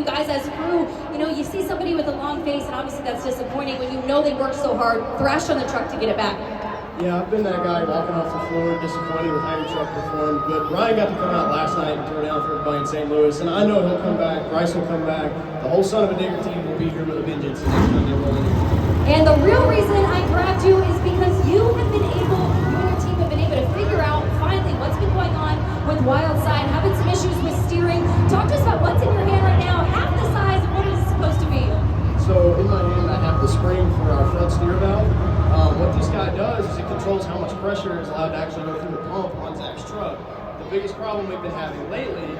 guys as crew, you know, you see somebody with a long face, and obviously that's disappointing when you know they worked so hard, thrashed on the truck to get it back. Yeah, I've been that guy walking off the floor, disappointed with how your truck performed, but Ryan got to come out last night and throw down for everybody in St. Louis, and I know he'll come back, Bryce will come back, the whole Son of a Digger team will be here with a vengeance the next time they roll in. And the real reason I grabbed you is because you and your team have been able to figure out finally what's been going on with Wildside, having some issues with steering. Talk to us about what's in your hand right now, half the size of what it's supposed to be. So in my hand I have the spring for our front steer valve. What this guy does is it controls how much pressure is allowed to actually go through the pump on Zach's truck. The biggest problem we've been having lately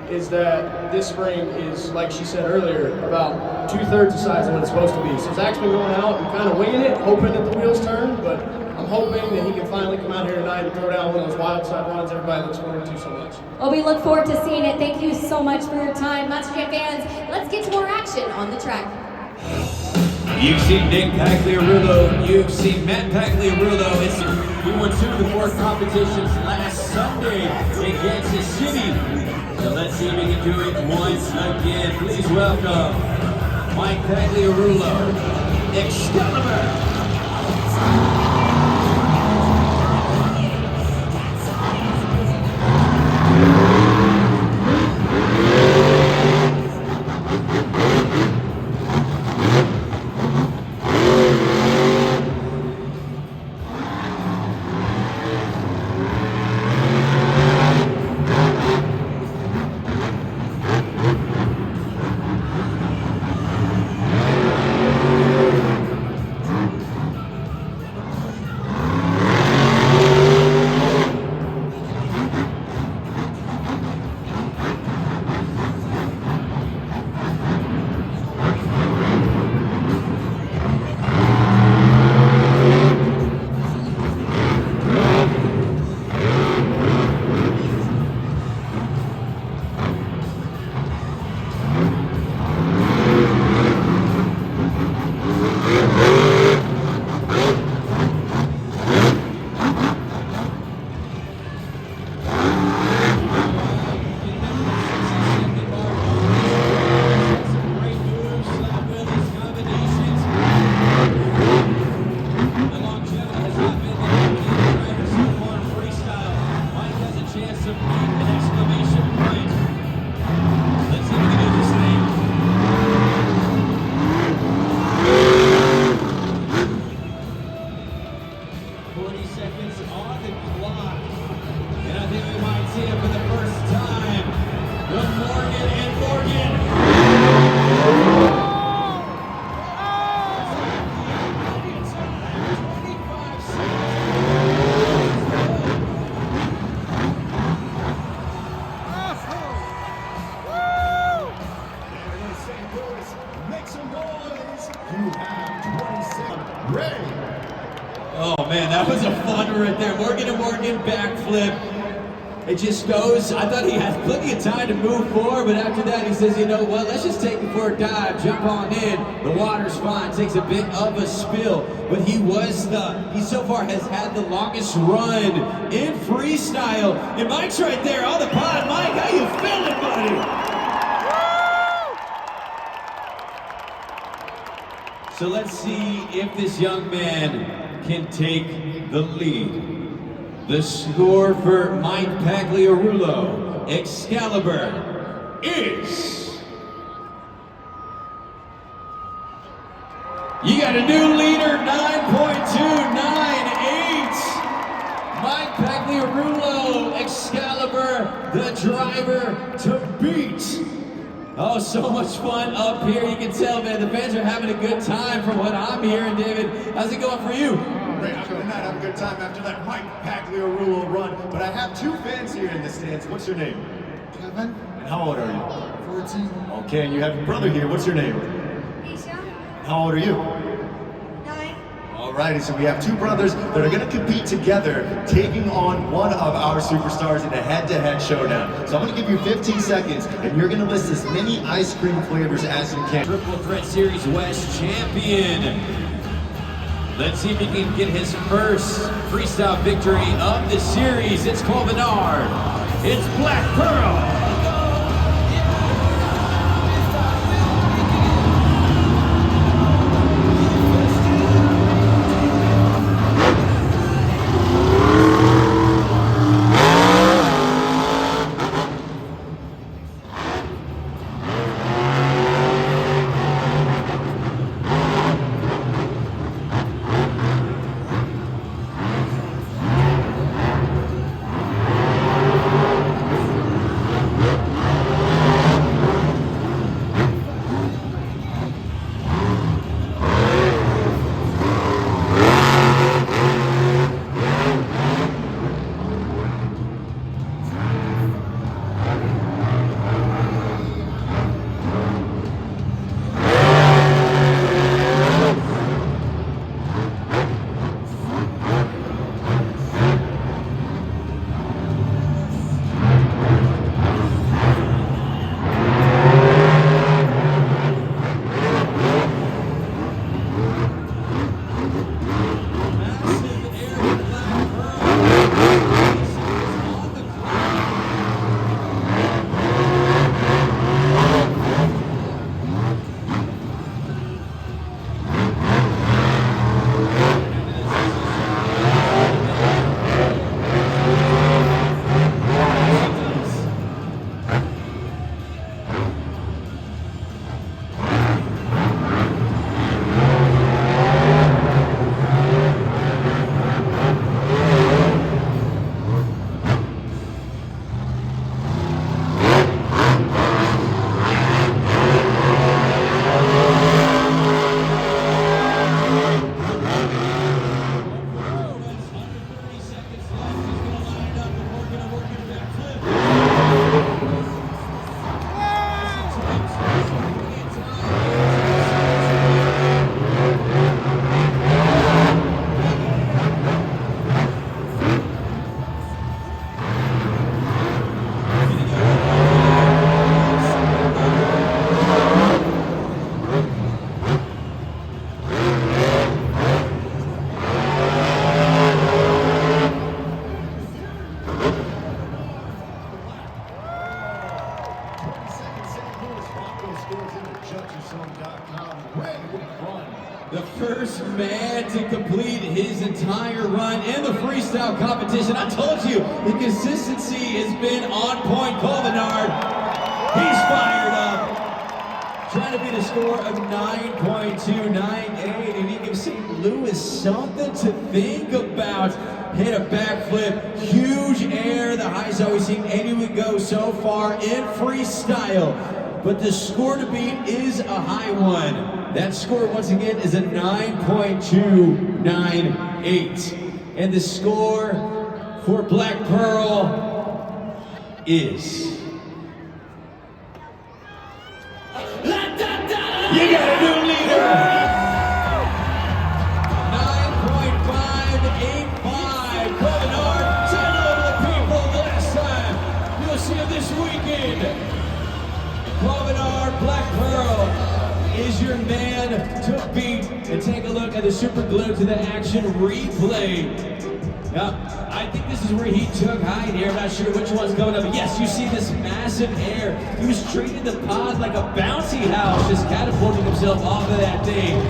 is that this spring is, like she said earlier, about 2/3 the size of what it's supposed to be. So Zach's been going out and kind of winging it, hoping that the wheels turn, but I'm hoping that he can finally come out here tonight and throw down one of those Wildside runs everybody looks forward to so much. Well, we look forward to seeing it. Thank you so much for your time. Master Jam fans, let's get to more action on the track. You've seen Nick Pagliarulo, you've seen Matt Pagliarulo. He won 2 of the 4 competitions last Sunday in Kansas City. So let's see if he can do it once again. Please welcome Mike Pagliarulo, Excalibur. Oh man, that was a fun one right there. Morgan and Morgan backflip. It just goes, I thought he had plenty of time to move forward, but after that he says, you know what, let's just take it for a dive, jump on in. The water's fine, takes a bit of a spill, but he so far has had the longest run in freestyle. And Mike's right there on the pod. Mike, how you feeling, buddy? So let's see if this young man can take the lead. The score for Mike Pagliarulo, Excalibur, is... You got a new leader, 9.298. Mike Pagliarulo, Excalibur, the driver to beat. Oh, so much fun up here. You can tell, man, the fans are having a good time from what I'm hearing. David, how's it going for you? Great, I'm going to have a good time after that Mike Pagliarulo run. But I have 2 fans here in the stands. What's your name? Kevin. And how old are you? 14. Okay, and you have your brother here. What's your name? Isha. How old are you? 9. Alrighty, so we have 2 brothers that are going to compete together, taking on one of our superstars in a head-to-head showdown. So I'm going to give you 15 seconds, and you're going to list as many ice cream flavors as you can. Triple Threat Series West champion. Let's see if he can get his first freestyle victory of the series. It's Cole Bernard. It's Black Pearl. scores in the judgeszone.com run. The first man to complete his entire run in the freestyle competition. I told you, the consistency has been on point. Cole Bernard, he's fired up. Trying to beat a score of 9.298, and he gives St. Louis something to think about. Hit a backflip, huge air, the highest I've seen anyone go so far in freestyle. But the score to beat is a high one. That score, once again, is a 9.298. And the score for Black Pearl is... You got a new leader! 9.585. Cole Bernard, say hello to the people the last time. You'll see him this weekend. Cole Bernard, Black Pearl is your man to beat. And take a look at the super glue to the action replay. I think this is where he took height here. I'm not sure which one's going up. But yes, you see this massive air. He was treating the pod like a bouncy house, just catapulting himself off of that thing.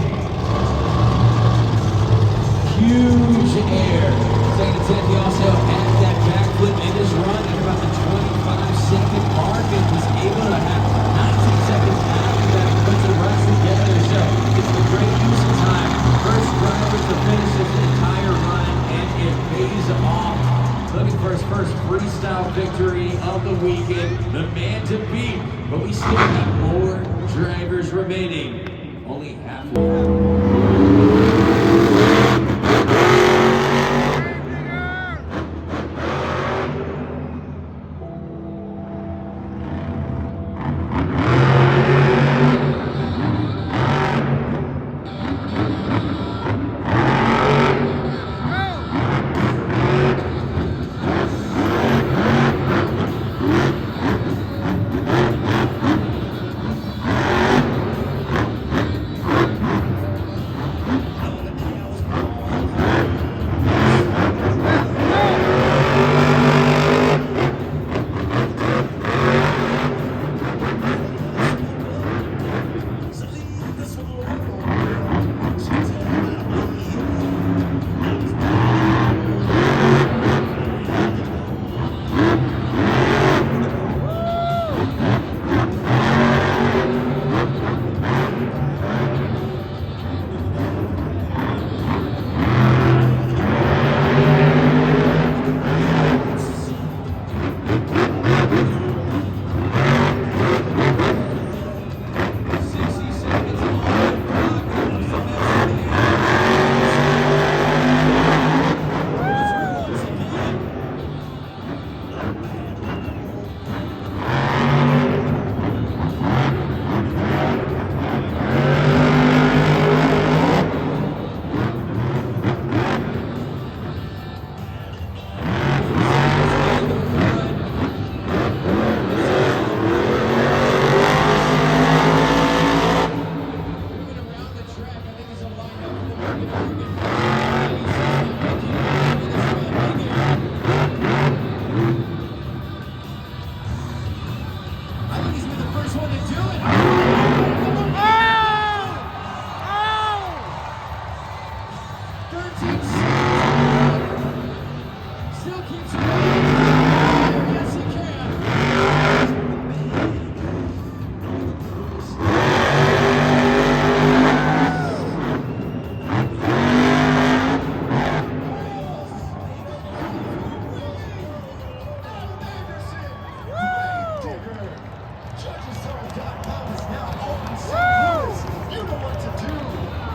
Huge air. Second attempt, he also had that backflip in his run at about the 25-second mark and was able to have 19 seconds after that to put the rest together. So it's a great use of time. First driver to finish this entire run, and it pays off. Looking for his first freestyle victory of the weekend. The man to beat, but we still have more drivers remaining. Only halfway.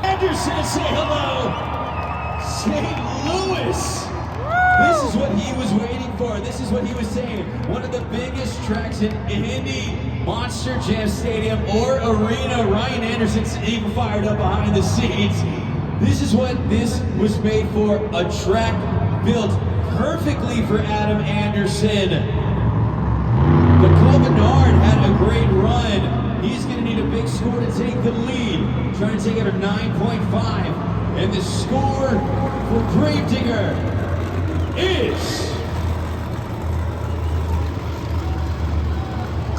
Anderson, say hello. St. Louis. This is what he was waiting for. This is what he was saying. One of the biggest tracks in any Monster Jam Stadium or arena. Ryan Anderson's even fired up behind the scenes. This is what this was made for. A track built perfectly for Adam Anderson. But Cole Bernard had a great run. He's going to need a big score to take the lead. Trying to take it to 9.5. And the score for Gravedigger is...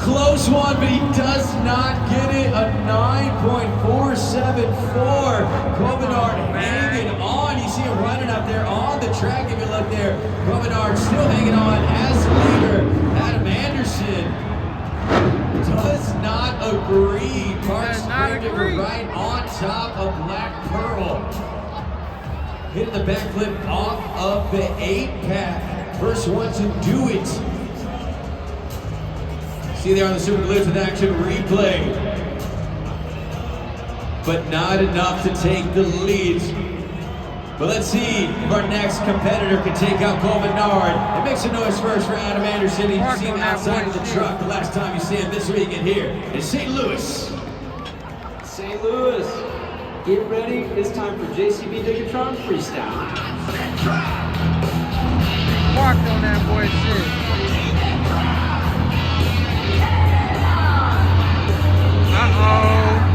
Close one, but he does not get it. A 9.474. Kobenard hanging on. You see him running up there on the track. If you look there, Kobenard still hanging on as leader. Adam Anderson does not agree. Parks Gravedigger right on top of Black Pearl. Hitting the backflip off of the 8-pack. First one to do it. See there on the Super Glitz with action replay. But not enough to take the lead. But let's see if our next competitor can take out Kobenard. And make some noise first for Adam Anderson. You see him outside of the truck the last time you see him this weekend here in St. Louis. St. Louis, get ready. It's time for JCB Digatron Freestyle. Walked on that boy shit. Uh-oh.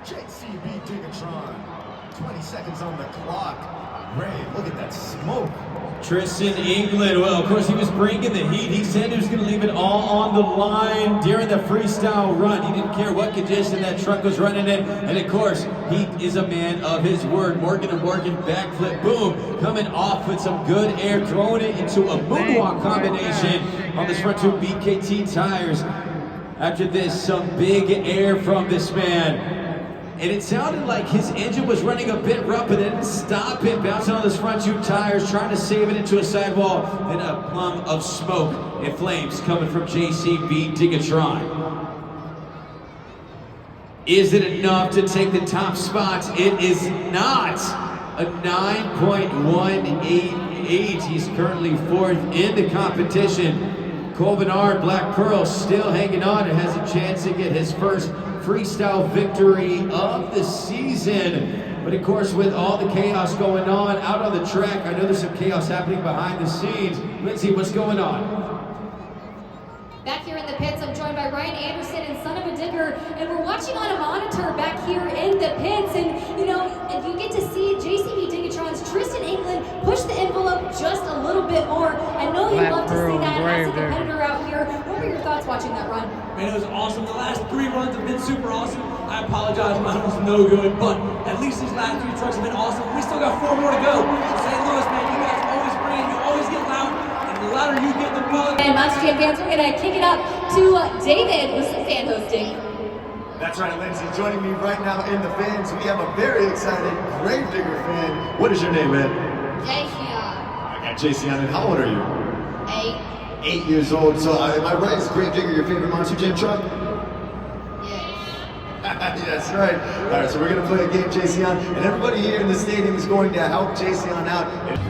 JCB Digatron. 20 seconds on the clock. Ray, look at that smoke. Tristan England, well, of course, he was bringing the heat. He said he was going to leave it all on the line during the freestyle run. He didn't care what condition that truck was running in. And, of course, he is a man of his word. Morgan and Morgan backflip, boom, coming off with some good air, throwing it into a moonwalk combination on this front two BKT tires. After this, some big air from this man. And it sounded like his engine was running a bit rough, but it didn't stop him bouncing on those front two tires, trying to save it into a sidewall, and a plum of smoke and flames coming from JCB Digatron. Is it enough to take the top spots? It is not. A 9.188. He's currently fourth in the competition. Kobenard, Black Pearl, still hanging on and has a chance to get his first freestyle victory of the season. But of course, with all the chaos going on out on the track, I know there's some chaos happening behind the scenes. Lindsay, what's going on? Back here in the pits, I'm joined by Ryan Anderson and Son of a Digger, and we're watching on a monitor back here in the pits. And you know, if you get to see JC watching that run? Man, it was awesome. The last 3 runs have been super awesome. I apologize, mine was no good, but at least these last 3 trucks have been awesome. We still got 4 more to go. So St. Louis, man, you guys always bring it. You always get loud, and the louder you get, the fun. And Monster Jam fans, we're gonna kick it up to David with some fan hosting. That's right, Lindsay. Joining me right now in the fans, we have a very excited Gravedigger fan. What is your name, man? Jason. I got JC on it. How old are you? 8. 8 years old. So am I right? Is Gravedigger your favorite Monster Jam truck? Yes. That's right. All right, so we're going to play a game, JC on, and everybody here in the stadium is going to help JC on out. Let's go.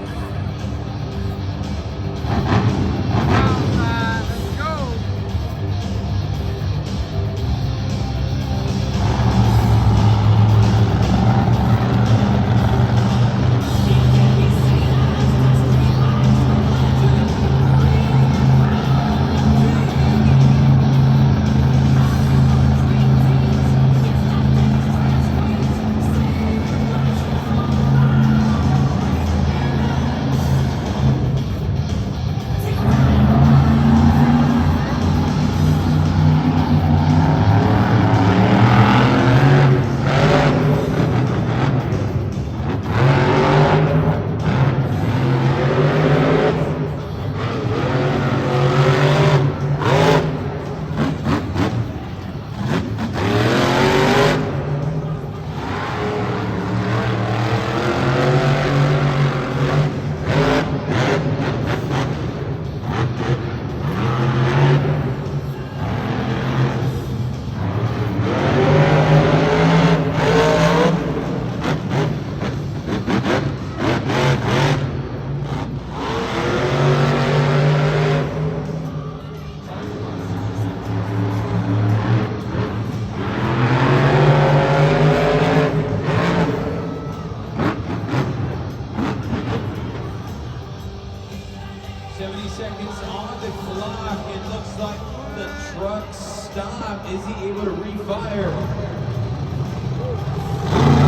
Seconds on the clock. It looks like the truck stopped. Is he able to refire?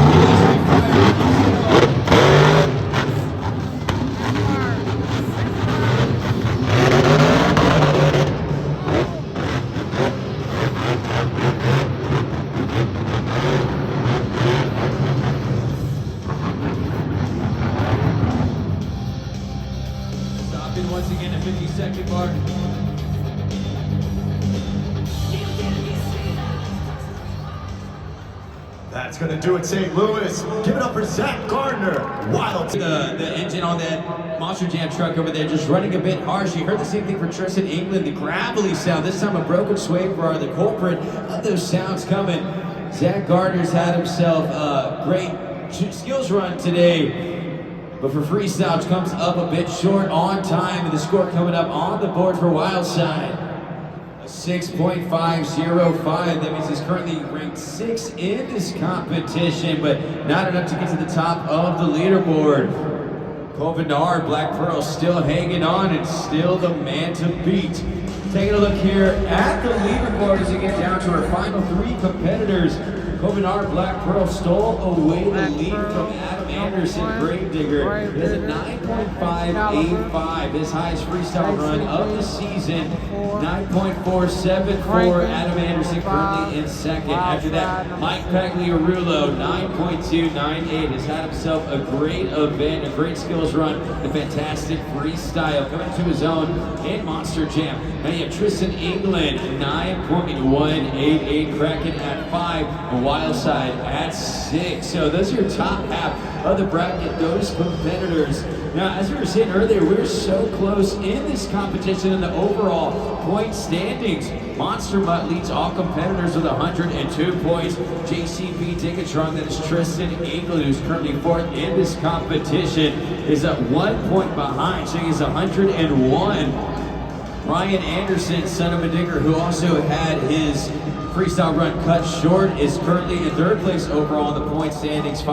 He is refired. Stopping once again at 50-second mark. That's going to do it, St. Louis. Give it up for Zach Gardner. Wild. The engine on that Monster Jam truck over there just running a bit harsh. You heard the same thing for Tristan England, the gravelly sound. This time a broken sway bar, the culprit of those sounds coming. Zach Gardner's had himself a great skills run today, but for freestyle comes up a bit short on time, and the score coming up on the board for Wildside. 6.505. That means he's currently ranked 6th in this competition, but not enough to get to the top of the leaderboard. Covenard, Black Pearl still hanging on and still the man to beat. Taking a look here at the leaderboard as we get down to our final 3 competitors. Covenard, Black Pearl stole away the lead from Adam Anderson, Gravedigger. He has a 9.585, his highest freestyle run of the season. 9.47 for Adam Anderson, currently in second. After that, Mike Pagliarulo, 9.298, has had himself a great event, a great skills run, a fantastic freestyle coming to his own in Monster Jam. Now you have Tristan England, 9.188, cracking at 5, and Wildside at 6. So those are your top half of the bracket, those competitors. Now, as we were saying earlier, we're so close in this competition in the overall point standings. Monster Mutt leads all competitors with 102 points. JCB Dickatron, that is Tristan England, who's currently 4th in this competition, is at 1 point behind, so he's 101. Ryan Anderson, son of a digger, who also had his freestyle run cut short, is currently in 3rd place overall in the point standings.